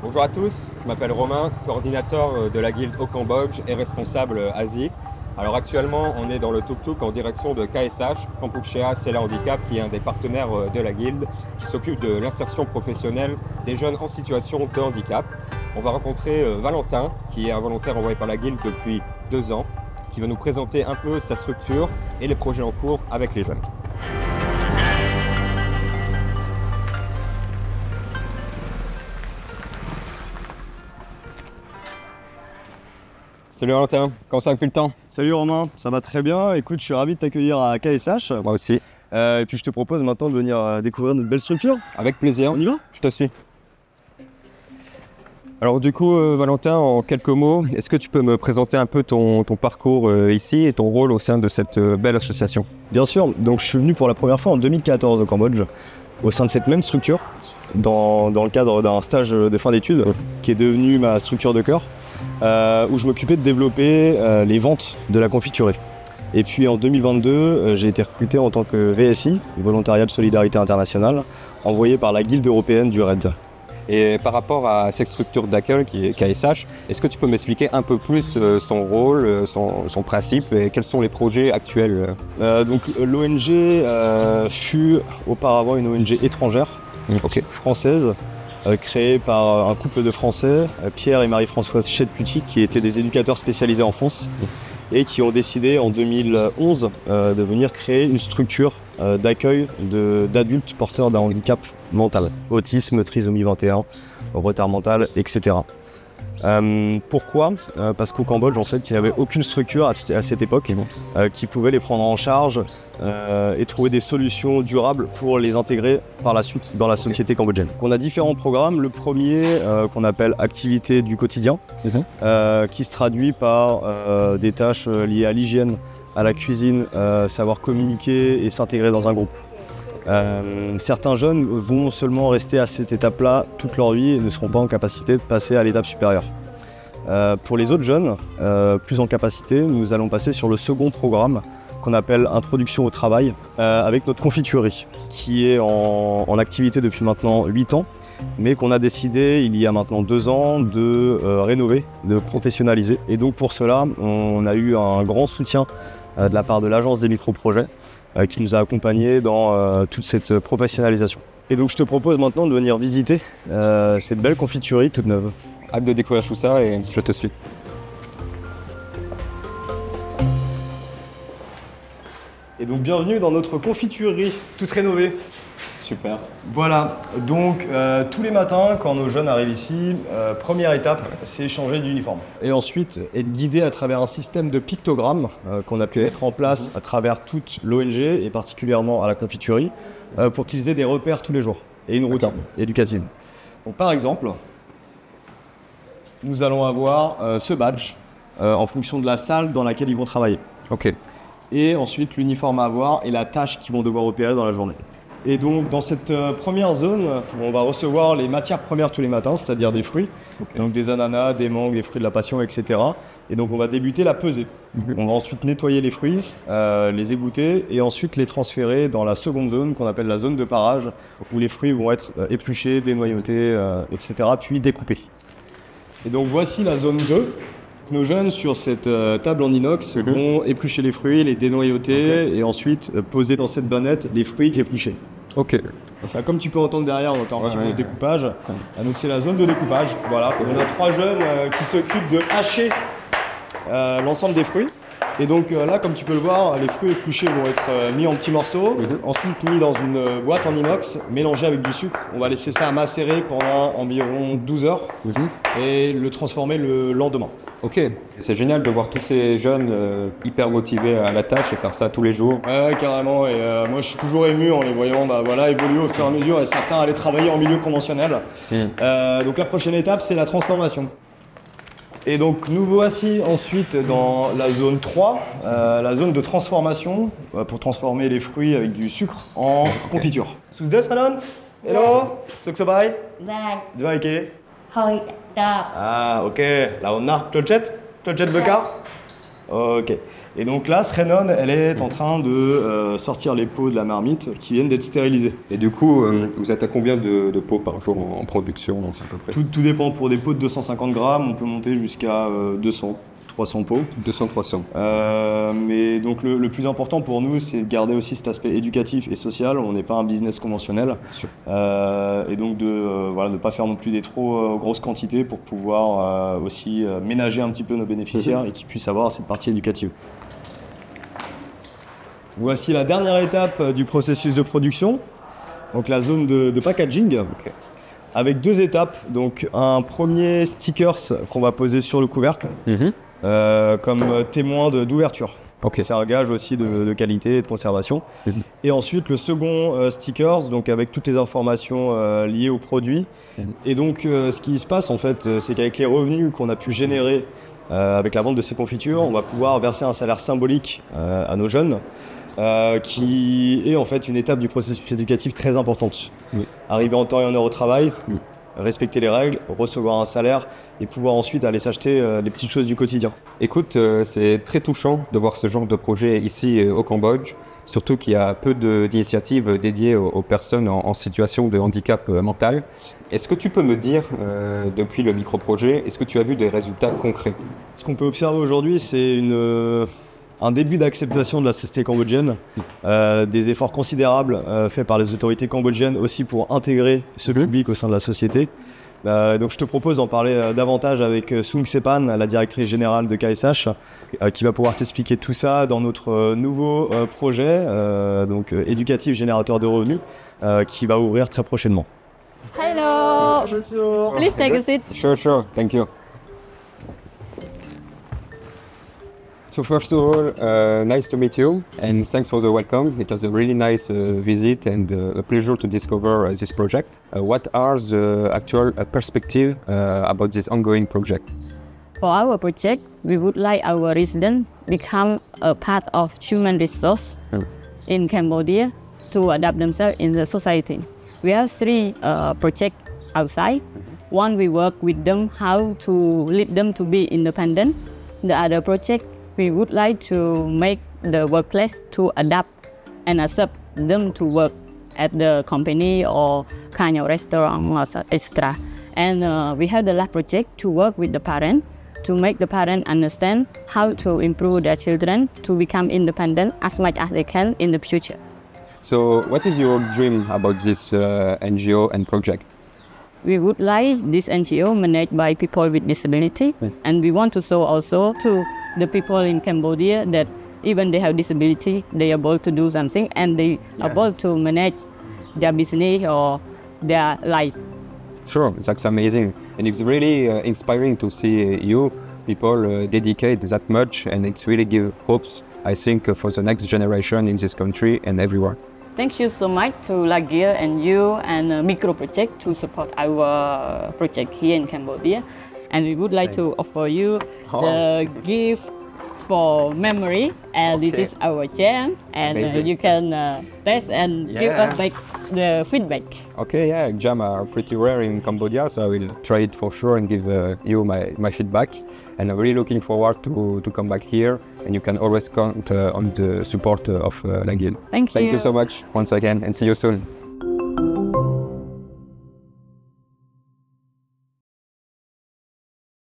Bonjour à tous, je m'appelle Romain, coordinateur de la guilde au Cambodge et responsable Asie. Alors actuellement, on est dans le tuk-tuk en direction de KSH, Kampuchea Sela Handicap, qui est un des partenaires de la guilde, qui s'occupe de l'insertion professionnelle des jeunes en situation de handicap. On va rencontrer Valentin, qui est un volontaire envoyé par la guilde depuis 2 ans, qui va nous présenter un peu sa structure et les projets en cours avec les jeunes. Salut Valentin, comment ça va depuis le temps? Salut Romain, ça va très bien. Écoute, je suis ravi de t'accueillir à KSH. Moi aussi. Et puis je te propose maintenant de venir découvrir notre belle structure. Avec plaisir. On y va? Je te suis. Alors du coup, Valentin, en quelques mots, est-ce que tu peux me présenter un peu ton parcours ici et ton rôle au sein de cette belle association? Bien sûr, donc je suis venu pour la première fois en 2014 au Cambodge, au sein de cette même structure, dans le cadre d'un stage de fin d'études, qui est devenu ma structure de cœur, où je m'occupais de développer les ventes de la confiture. Et puis en 2022, j'ai été recruté en tant que VSI, Volontariat de Solidarité Internationale, envoyé par la Guilde européenne du RAID. Et par rapport à cette structure d'accueil qui est KSH, est-ce que tu peux m'expliquer un peu plus son rôle, son principe et quels sont les projets actuels? Donc l'ONG fut auparavant une ONG étrangère, française, créée par un couple de Français, Pierre et Marie-Françoise Chetputi, qui étaient des éducateurs spécialisés en France et qui ont décidé en 2011 de venir créer une structure d'accueil d'adultes porteurs d'un handicap mental, autisme, trisomie 21, retard mental, etc. Pourquoi? Parce qu'au Cambodge, en fait, il n'y avait aucune structure à cette époque qui pouvait les prendre en charge et trouver des solutions durables pour les intégrer par la suite dans la société cambodgienne. On a différents programmes. Le premier, qu'on appelle activité du quotidien, qui se traduit par des tâches liées à l'hygiène, à la cuisine, savoir communiquer et s'intégrer dans un groupe. Certains jeunes vont seulement rester à cette étape-là toute leur vie et ne seront pas en capacité de passer à l'étape supérieure. Pour les autres jeunes, plus en capacité, nous allons passer sur le second programme qu'on appelle Introduction au travail, avec notre confiturerie, qui est en activité depuis maintenant 8 ans, mais qu'on a décidé il y a maintenant 2 ans de rénover, de professionnaliser. Et donc pour cela, on a eu un grand soutien de la part de l'agence des micro-projets, qui nous a accompagnés dans toute cette professionnalisation. Et donc je te propose maintenant de venir visiter cette belle confiturerie toute neuve. Hâte de découvrir tout ça et je te suis. Et donc bienvenue dans notre confiturerie toute rénovée. Super. Voilà, donc tous les matins quand nos jeunes arrivent ici, première étape, c'est changer d'uniforme. Et ensuite être guidé à travers un système de pictogrammes qu'on a pu mettre en place à travers toute l'ONG et particulièrement à la confiturerie pour qu'ils aient des repères tous les jours et une routine éducative. Donc par exemple, nous allons avoir ce badge en fonction de la salle dans laquelle ils vont travailler. Ok. Et ensuite l'uniforme à avoir et la tâche qu'ils vont devoir opérer dans la journée. Et donc dans cette première zone, on va recevoir les matières premières tous les matins, c'est-à-dire des fruits, donc des ananas, des mangues, des fruits de la passion, etc. Et donc on va débuter la pesée. On va ensuite nettoyer les fruits, les égoutter et ensuite les transférer dans la seconde zone qu'on appelle la zone de parage, où les fruits vont être épluchés, dénoyautés, etc. puis découpés. Et donc voici la zone 2. Nos jeunes sur cette table en inox vont éplucher les fruits, les dénoyauter et ensuite poser dans cette bannette les fruits épluchés. Ok. Enfin, comme tu peux entendre derrière, on entend un petit peu de découpage. Donc c'est la zone de découpage. Voilà. On a 3 jeunes qui s'occupent de hacher l'ensemble des fruits. Et donc là, comme tu peux le voir, les fruits épluchés vont être mis en petits morceaux, ensuite mis dans une boîte en inox, mélangés avec du sucre. On va laisser ça macérer pendant environ 12 heures et le transformer le lendemain. Ok, c'est génial de voir tous ces jeunes hyper motivés à la tâche et faire ça tous les jours. Ouais, carrément. Et moi, je suis toujours ému en les voyant évoluer au fur et à mesure et certains aller travailler en milieu conventionnel. Donc la prochaine étape, c'est la transformation. Et donc nous voici ensuite dans la zone 3, la zone de transformation pour transformer les fruits avec du sucre en confiture. Susdes Hanan? Hello? Suksabai? Vâng, Dvaike? hồi đợt Ah, ok. Là on a Tolchet? Tolchet Beka? Ok. Et donc là, Srenon, elle est en train de sortir les pots de la marmite qui viennent d'être stérilisés. Et du coup, vous êtes à combien de pots par jour en production à peu près? Tout dépend. Pour des pots de 250 grammes, on peut monter jusqu'à 200, 300 pots. 200-300. Mais donc le plus important pour nous, c'est de garder aussi cet aspect éducatif et social. On n'est pas un business conventionnel. Et donc de ne pas faire non plus des trop grosses quantités pour pouvoir aussi ménager un petit peu nos bénéficiaires et qu'ils puissent avoir cette partie éducative. Voici la dernière étape du processus de production, donc la zone de packaging, avec 2 étapes. Donc un premier stickers qu'on va poser sur le couvercle comme témoin d'ouverture. C'est un gage aussi de qualité et de conservation. Et ensuite le second stickers, donc avec toutes les informations liées au produit. Et donc ce qui se passe en fait, c'est qu'avec les revenus qu'on a pu générer avec la vente de ces confitures, on va pouvoir verser un salaire symbolique à nos jeunes. Qui est en fait une étape du processus éducatif très importante. Arriver en temps et en heure au travail, respecter les règles, recevoir un salaire et pouvoir ensuite aller s'acheter les petites choses du quotidien. Écoute, c'est très touchant de voir ce genre de projet ici au Cambodge, surtout qu'il y a peu d'initiatives dédiées aux personnes en situation de handicap mental. Est-ce que tu peux me dire, depuis le micro-projet, est-ce que tu as vu des résultats concrets? Ce qu'on peut observer aujourd'hui, c'est un début d'acceptation de la société cambodgienne, des efforts considérables faits par les autorités cambodgiennes aussi pour intégrer ce public au sein de la société. Donc je te propose d'en parler davantage avec Sung Sepan, la directrice générale de KSH, qui va pouvoir t'expliquer tout ça dans notre nouveau projet donc éducatif générateur de revenus qui va ouvrir très prochainement. Hello, please take a seat. Sure, thank you. So first of all, nice to meet you and thanks for the welcome. It was a really nice visit and a pleasure to discover this project. What are the actual perspectives about this ongoing project? For our project, we would like our residents become a part of human resource in Cambodia to adapt themselves in the society. We have 3 projects outside. One, we work with them how to lead them to be independent. The other project, we would like to make the workplace to adapt and accept them to work at the company or kind of restaurant or etc. And we have the last project to work with the parent to make the parent understand how to improve their children to become independent as much as they can in the future. So what is your dream about this NGO and project? We would like this NGO managed by people with disability, and we want to show also to the people in Cambodia that even they have disability, they are able to do something and they are able to manage their business or their life. Sure, that's amazing. And it's really inspiring to see you people dedicate that much, and it's really give hopes, I think, for the next generation in this country and everywhere. Thank you so much to Lagia and you and Micro Project to support our project here in Cambodia. And we would like to offer you the gift for memory. And this is our jam. And you can test and give us back the feedback. Okay, yeah, jam are pretty rare in Cambodia, so I will try it for sure and give you my feedback. And I'm really looking forward to come back here. And you can always count on the support of Laguild. Thank you. Thank you so much once again, and see you soon.